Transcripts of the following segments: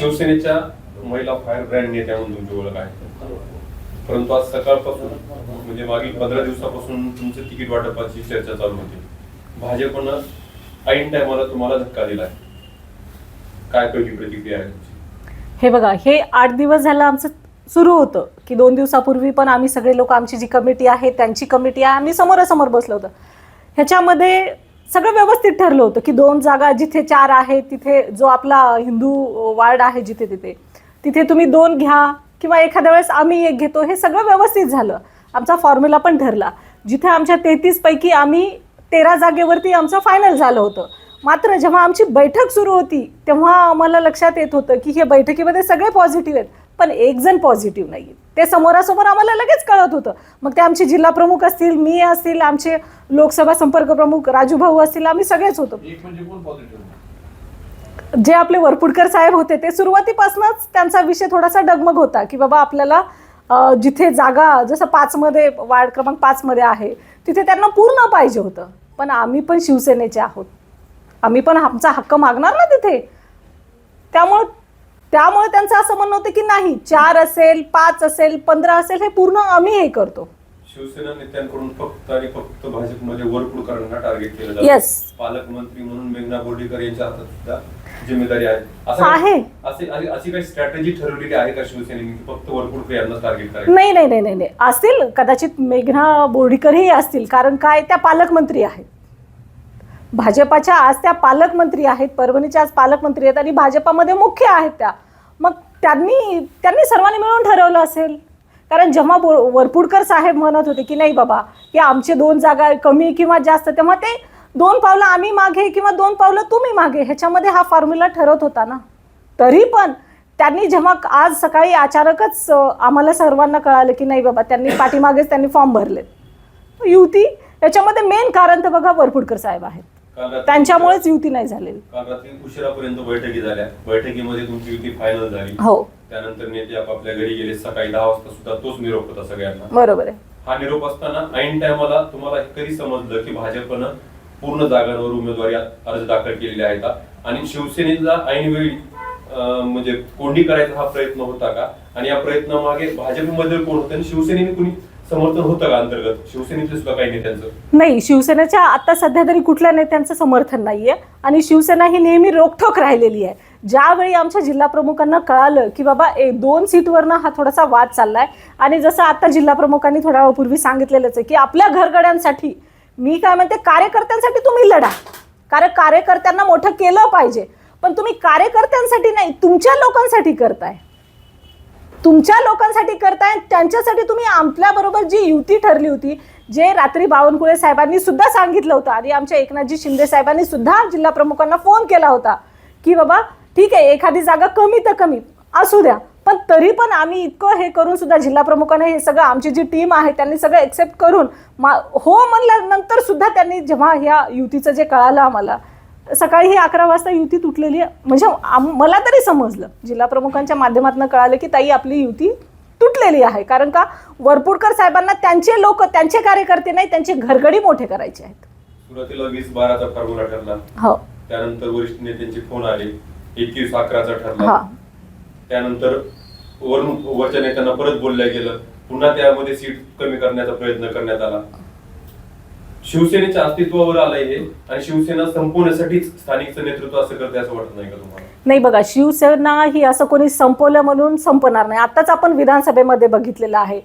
शिवसेनेच्या महिला fire brand नेत्या म्हणून तुमची ओळख आहे, परंतु आज सकाळपासून म्हणजे मागील 15 दिवसापासून तुमचं तिकीट वाटपाची चर्चा चालू होती. भाजपनं ऐन टायमाला तुम्हाला धक्का दिलाय, काय पहिली प्रतिक्रिया आहे तुमची? हे बघा, हे 8 दिवस झालं आमचं सुरू होतं की 2 दिवसापूर्वी पण आम्ही सगळे लोक, आमची जी कमिटी आहे त्यांची कमिटी आहे, आम्ही समोरासमोर बसलो होतो. ह्याच्यामध्ये सगळं व्यवस्थित ठरलं होतं की 2 जागा जिथे 4 आहे तिथे, जो आपला हिंदू वार्ड आहे जिथे तिथे तुम्ही 2 घ्या किंवा एखाद्या वेळेस आम्ही 1 घेतो, हे सगळं व्यवस्थित झालं. आमचा फॉर्म्युला पण ठरला. जिथे आमच्या 33 पैकी आम्ही 13 जागेवरती आमचं फायनल झालं होतं. मात्र जेव्हा आमची बैठक सुरू होती तेव्हा आम्हाला लक्षात येत होतं की हे बैठकीमध्ये सगळे पॉझिटिव्ह आहेत, पण 1 जण पॉझिटिव्ह नाही. ते समोरासमोर आम्हाला लगेच कळत होतं. मग ते आमचे जिल्हा प्रमुख असतील, मी असतील, आमचे लोकसभा संपर्क प्रमुख राजू भाऊ असतील, आम्ही सगळेच होतो. जे आपले वरपुडकर साहेब होते ते सुरुवातीपासूनच त्यांचा विषय थोडासा डगमग होता की बाबा आपल्याला जिथे जागा जसं 5 मध्ये, वार्ड क्रमांक 5 मध्ये आहे तिथे त्यांना पूर्ण पाहिजे होतं. पण आम्ही पण शिवसेनेचे आहोत, आम्ही पण आमचा हक्क मागणार ना तिथे. त्यामुळे त्यांचं असं म्हणणं होतं की नाही, 4 असेल, 5 असेल, 15 असेल, हे पूर्ण आम्ही हे करतो. शिवसेना नेत्यांकडून फक्त आणि फक्त भाजपमध्ये वरपुडकरांना टार्गेट केलं जातं. येस, पालकमंत्री म्हणून मेघना बोर्डीकर यांच्या हातात सुद्धा जिम्मेदारी आहे. अशी काही स्ट्रॅटेजी ठरवलेली आहे का शिवसेनेने फक्त वरपुडकर यांना टार्गेट करायचं? नाही. असतील कदाचित, मेघना बोर्डीकरही असतील, कारण काय, त्या पालकमंत्री आहेत. भाजपाच्या आज त्या पालकमंत्री आहेत, परभणीच्या आज पालकमंत्री आहेत आणि भाजपामध्ये मुख्य आहेत त्या. मग त्यांनी सर्वांनी मिळून ठरवलं असेल. कारण जेव्हा वरपुडकर साहेब म्हणत होते की नाही बाबा, की आमचे 2 जागा कमी किंवा जास्त, तेव्हा ते 2 पावलं आम्ही मागे किंवा 2 पावलं तुम्ही मागे, ह्याच्यामध्ये हा फॉर्म्युला ठरत होता ना. तरी पण त्यांनी जेव्हा आज सकाळी अचानकच आम्हाला सर्वांना कळालं की नाही बाबा, पाठीमागेच त्यांनी फॉर्म भरले युती, याच्यामध्ये मेन कारण तर बघा वरपुडकर साहेब आहेत. त्यांच्यामुळेच युती नाही झालेली. काल रात्री उशिरापर्यंत बैठकी झाल्या, बैठकीमध्ये तुमची युती फायनल झाली. हो. त्यानंतर नेते आपापल्या घरी गेले. सकाळी 10 वाजता सुद्धा तोच निरोप होता सगळ्यांना. बरोबर आहे. हा निरोप असताना ऐन टायमाला तुम्हाला कधी समजलं की भाजपनं पूर्ण जागांवर उमेदवारी अर्ज दाखल केलेले आहेत आणि शिवसेनेचा ऐनवेळी म्हणजे कोंडी करायचा हा प्रयत्न होता का? आणि या प्रयत्नामागे भाजपमध्ये कोण होतं आणि शिवसेनेने कोणी समर्थन होतं का अंतर्गत? शिवसेनेतले सुद्धा काही नेत्यांचं? नाही, शिवसेनेच्या आता सध्या तरी कुठल्या नेत्यांचं समर्थन नाहीये आणि शिवसेना ही नेहमी रोखठोक राहिलेली आहे. ज्यावेळी आमच्या जिल्हा प्रमुखांना कळालं की बाबा 2 सीटवरनं हा थोडासा वाद चाललाय आणि जसं आता जिल्हा प्रमुखांनी थोड्या वेळापूर्वी सांगितलेलंच आहे की आपल्या घरगड्यांसाठी, मी काय म्हणते, कार्यकर्त्यांसाठी तुम्ही लढा, कारण कार्यकर्त्यांना मोठं केलं पाहिजे. पण तुम्ही कार्यकर्त्यांसाठी नाही, तुमच्या लोकांसाठी करताय, त्यांच्यासाठी तुम्ही आपल्याबरोबर जी युती ठरली होती, जे रात्री बावनकुळे साहेबांनी सुद्धा सांगितलं होतं आणि आमच्या एकनाथजी शिंदे साहेबांनी सुद्धा जिल्हा प्रमुखांना फोन केला होता की बाबा ठीक आहे, एखादी जागा कमी तर कमी असू द्या, पण तरी पण आम्ही इतकं हे करून सुद्धा जिल्हा प्रमुखांना हे सगळं, आमची जी टीम आहे त्यांनी सगळं एक्सेप्ट करून हो म्हणल्यानंतर सुद्धा त्यांनी, जेव्हा ह्या युतीचं जे कळालं आम्हाला सकाळी, ही 11 वाजता युती तुटलेली, म्हणजे मला तरी समजलं, जिल्हा प्रमुखांच्या माध्यमातून कळालं की ताई आपली युती तुटलेली आहे. कारण का, वरपुडकर साहेबांना त्यांचे लोक, त्यांचे कार्यकर्ते नाही, त्यांचे घरगडी मोठे करायचे आहेत. सुरुवातीला 20-12चा फॉर्म्युला ठरला. हो. त्यानंतर वरिष्ठ नेत्यांचे फोन आले, 21-11चा ठरला. त्यानंतर वरच्या नेत्यांना परत बोलल्या गेलं, पुन्हा त्यामध्ये सीट कमी करण्याचा प्रयत्न करण्यात आला. शिवसेनेच्या अस्तित्वावर आलंय हे आणि शिवसेना संपवण्यासाठीच स्थानिकचं नेतृत्व असं करते असं वाटत नाही का तुम्हाला? नाही बघा, शिवसेना ही असं कोणी संपवलं म्हणून संपणार नाही. आताच आपण विधानसभेमध्ये बघितलेलं आहे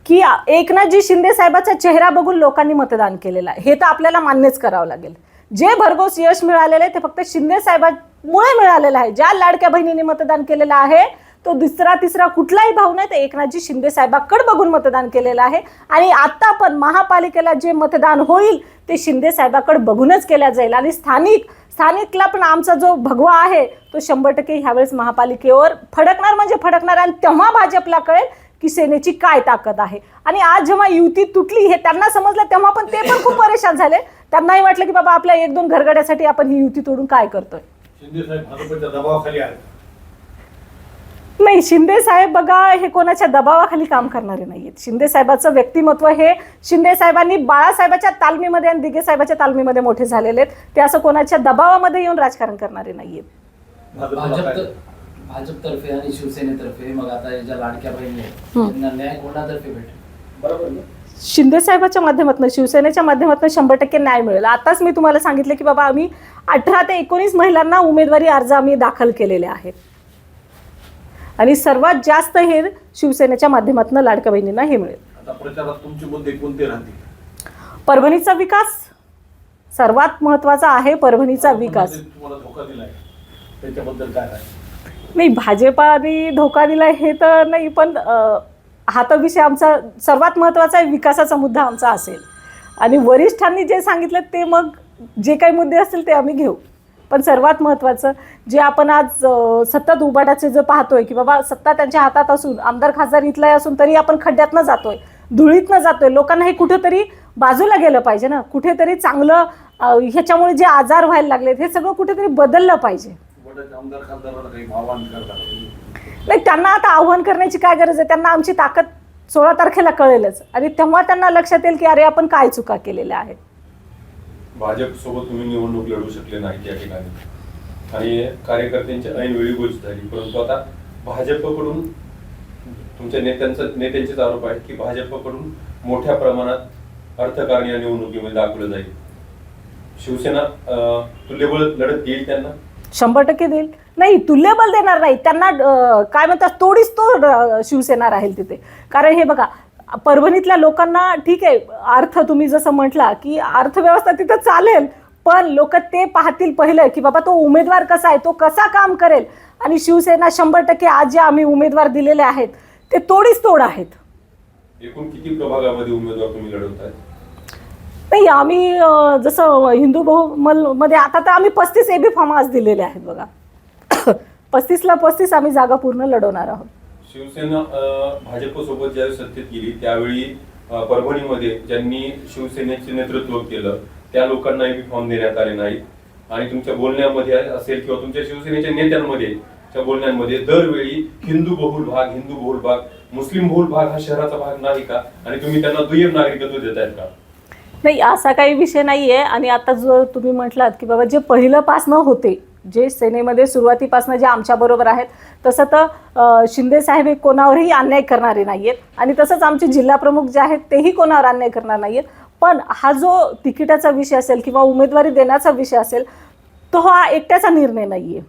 की एकनाथजी शिंदे साहेबाचा चेहरा बघून लोकांनी मतदान केलेलं आहे, हे तर आपल्याला मान्यच करावं लागेल. जे भरघोस यश मिळालेलं आहे ते फक्त शिंदे साहेबांमुळे मिळालेलं आहे. ज्या लाडक्या बहिणीने मतदान केलेलं आहे तो दुसरा तिसरा कुठलाही भाऊ नाही, ते एकनाथजी शिंदे साहेबांकडे बघून मतदान केलेलं आहे. आणि आता पण महापालिकेला जे मतदान होईल ते शिंदे साहेबांकडे बघूनच केल्या जाईल. आणि स्थानिकला पण आमचा जो भगवा आहे तो 100% ह्यावेळेस महापालिकेवर फडकणार, म्हणजे फडकणार. आणि तेव्हा भाजपला कळेल की सेनेची काय ताकद आहे. आणि आज जेव्हा युती तुटली हे त्यांना समजलं, तेव्हा पण ते पण खूप परेशान झाले. त्यांनाही वाटलं की बाबा आपल्या 1-2 घरगड्यासाठी आपण ही युती तोडून काय करतोय. शिंदे साहेब भाजपच्या दबावाखाली आहेत. नाही, शिंदे साहेब बघा हे कोणाच्या दबावाखाली काम करणारे नाहीयेत. शिंदे साहेबांचं व्यक्तिमत्व हे, शिंदे साहेबांनी बाळासाहेबाच्या तालमीमध्ये आणि दिघे साहेबाच्या तालमीमध्ये मोठे झालेले आहेत. ते असं कोणाच्या दबावामध्ये येऊन राजकारण करणारे नाहीयेत. भाजपतर्फे आणि शिवसेनेतर्फे, मग आता ज्या लाडक्या बहिणी आहेत हं. त्यांना न्याय कोणातर्फे भेटेल? बरोबर ना? शिंदे साहेबाच्या माध्यमातून, शिवसेनेच्या माध्यमातून 100% न्याय मिळेल. आताच मी तुम्हाला सांगितलं की बाबा आम्ही 18 ते 19 महिलांना उमेदवारी अर्ज आम्ही दाखल केलेले आहेत आणि सर्वात जास्त हे शिवसेनेच्या माध्यमातून लाडक्या बहिणींना हे मिळेल. आता प्रचारात तुमचे मुद्दे कोणते राहतील? परभणीचा विकास सर्वात महत्वाचा आहे. परभणीचा विकास. तुम्हाला धोका दिलाय त्याच्याबद्दल काय आहे? नाही, भाजपाने धोका दिला हे तर नाही, पण हा तर विषय आमचा सर्वात महत्त्वाचा आहे. विकासाचा मुद्दा आमचा असेल आणि वरिष्ठांनी जे सांगितलं ते मग जे काही मुद्दे असतील ते आम्ही घेऊ. पण सर्वात महत्त्वाचं जे आपण आज सतत उबाटाचे जे पाहतोय की बाबा सत्ता त्यांच्या हातात असून, आमदार खासदार इथला असून तरी आपण खड्ड्यातनं जातोय, धुळीतनं जातोय. लोकांना हे कुठेतरी बाजूला गेलं पाहिजे ना, कुठेतरी चांगलं ह्याच्यामुळे जे आजार व्हायला लागलेत हे सगळं कुठेतरी बदललं पाहिजे. आमदार खासदारांना काही आव्हान करतात? नाही, त्यांना आता आव्हान करण्याची काय गरज आहे? त्यांना आमची ताकद 16 तारखेला कळेलच आणि तेव्हा त्यांना लक्षात येईल की अरे आपण काय चुका केलेल्या आहेत. भाजप सोबत तुम्ही निवडणूक लढू शकले नाही त्या ठिकाणी आणि कार्यकर्त्यांची ऐनवेळी गोष्ट झाली, परंतु आता भाजपकडून तुमच्या नेत्यांचेच आरोप आहेत की भाजपकडून मोठ्या प्रमाणात अर्थकारण या निवडणुकीमध्ये दाखवलं जाईल. शिवसेना तुल्यबळ लढत देईल त्यांना? 100% देईल. नाही, तुल्यबल देणार नाही त्यांना. काय म्हणतात, तोडीस तोड शिवसेना राहील तिथे. कारण हे बघा, परभणीतल्या लोकांना ठीक आहे, अर्थ तुम्ही जसं म्हटला की अर्थव्यवस्था तिथं चालेल, पण लोक ते पाहतील पहिलं की बाबा तो उमेदवार कसा आहे, तो कसा काम करेल. आणि शिवसेना 100% आज जे आम्ही उमेदवार दिलेले आहेत ते तोडीस तोड आहेत. एकूण किती प्रभागामध्ये उमेदवार तुम्ही लढवताय? नाही, आम्ही जसं हिंदू बहुमल मध्ये आता तर आम्ही 35 AB फॉर्म आज दिलेले आहेत बघा. 35ला 35 आम्ही जागा पूर्ण लढवणार आहोत. शिवसेना भाजपसोबत ज्यावेळी सत्तेत गेली त्यावेळी परभणीमध्ये ज्यांनी शिवसेनेचे नेतृत्व केलं त्या लोकांना एबी फॉर्म देण्यात आले नाहीत आणि तुमच्या बोलण्यामध्ये असेल किंवा तुमच्या शिवसेनेच्या नेत्यांमध्ये त्या बोलण्यामध्ये दरवेळी हिंदू बहुल भाग, मुस्लिम बहुल भाग हा शहराचा भाग नाही का आणि तुम्ही त्यांना दुय्यम नागरिकत्व देतायत का? नाही, असा काही विषय नाही आहे. आणि आता जो तुम्ही म्हटलात की बाबा जे पहिल्यापासनं होते, जे सेनेमध्ये सुरुवातीपासून जे आमच्याबरोबर आहेत, तसं तर शिंदे साहेब हे कोणावरही अन्याय करणारे नाही आहेत आणि तसंच आमचे जिल्हा प्रमुख जे आहेत तेही कोणावर अन्याय करणार नाही आहेत. पण हा जो तिकिटाचा विषय असेल किंवा उमेदवारी देण्याचा विषय असेल तो हा एकट्याचा निर्णय नाही आहे.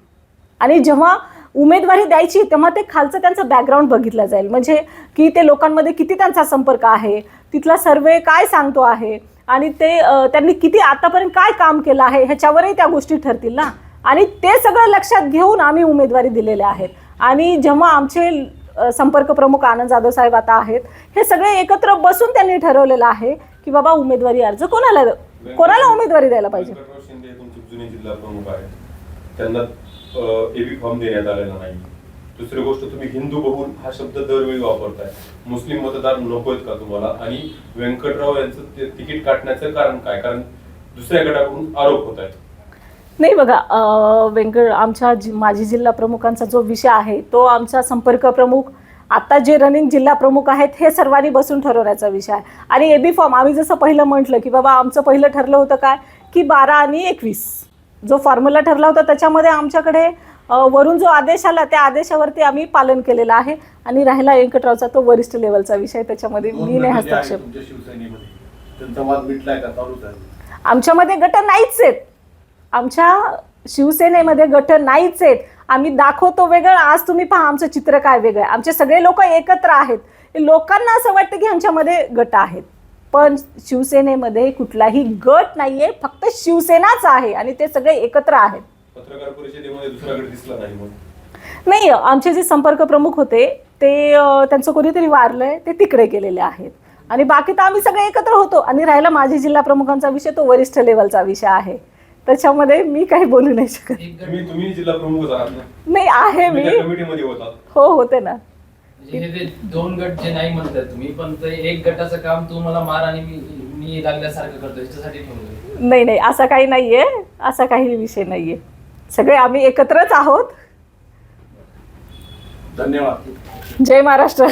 आणि जेव्हा उमेदवारी द्यायची तेव्हा ते खालचं त्यांचं बॅकग्राऊंड बघितलं जाईल, म्हणजे की ते लोकांमध्ये किती त्यांचा संपर्क आहे, तिथला सर्वे काय सांगतो आहे आणि ते त्यांनी किती आतापर्यंत काय काम केलं आहे ह्याच्यावरही त्या गोष्टी ठरतील ना. आणि ते सगळं लक्षात घेऊन आम्ही उमेदवारी दिलेल्या आहेत. आणि जेव्हा आमचे संपर्क प्रमुख आनंद जाधव साहेब आता आहेत, हे सगळे एकत्र बसून त्यांनी ठरवलेलं आहे की बाबा उमेदवारी अर्ज कोणाला उमेदवारी द्यायला पाहिजे. शिंदे तुमचे जुने जिल्हा प्रमुख आहेत, त्यांना एबी फॉर्म देण्यात आलेला नाही. दुसरी गोष्ट, तुम्ही हिंदू बहुल हा शब्द दरवेळी वापरताय. मुस्लिम मतदार नकोत का तुम्हाला? आणि व्यंकटराव यांचं तिकीट काटण्याचं कारण काय? कारण दुसऱ्या गटाकडून आरोप होत आहेत. नाही बघा, आमच्या माजी जिल्हा प्रमुखांचा जो विषय आहे तो आमचा संपर्क प्रमुख, आता जे रनिंग जिल्हा प्रमुख आहेत हे सर्वांनी बसून ठरवण्याचा विषय आहे. आणि एबी फॉर्म आम्ही जसं पहिलं म्हटलं की बाबा आमचं पहिलं ठरलं होतं काय की 12 आणि 21 जो फॉर्म्युला ठरला होता त्याच्यामध्ये आमच्याकडे वरून जो आदेश आला त्या आदेशावरती आम्ही पालन केलेलं आहे. आणि राहिला व्यंकटरावचा तो वरिष्ठ लेवलचा विषय, त्याच्यामध्ये मी नाही हस्तक्षेप. आमच्यामध्ये गट नाहीच आहेत, आमच्या शिवसेनेमध्ये गट नाहीच आहेत. आम्ही दाखवतो वेगळं, आज तुम्ही पहा आमचं चित्र काय वेगळं आहे. आमचे सगळे लोक एकत्र आहेत. लोकांना असं वाटतं की आमच्यामध्ये गट आहेत, पण शिवसेनेमध्ये कुठलाही गट नाहीये, फक्त शिवसेनाच आहे आणि ते सगळे एकत्र आहेत. पत्रकार परिषदेमध्ये दुसरा गट दिसला नाही मग? नाही, आमचे जे संपर्क प्रमुख होते ते त्यांचं कोणीतरी वारलंय, ते तिकडे गेलेले आहेत. आणि बाकी तर आम्ही सगळे एकत्र होतो. आणि राहिला माझी जिल्हा प्रमुखांचा विषय, तो वरिष्ठ लेवलचा विषय आहे, त्याच्यामध्ये मी काही बोलू नाही शकत. तुम्ही जिल्हा प्रमुख आहात ना? नाही, आहे मी कमिटीमध्ये होता. हो, होते ना. म्हणजे हे 2 गट जे नाही म्हणताय तुम्ही, पण ते एक गटाचं काम तू मला मार आणि मी लागल्यासारखं करतो याच्यासाठी ठेवलं? नाही, असा काही नाहीये, असा काही विषय नाहीये. सगळे आम्ही एकत्रच आहोत. धन्यवाद. जय महाराष्ट्र.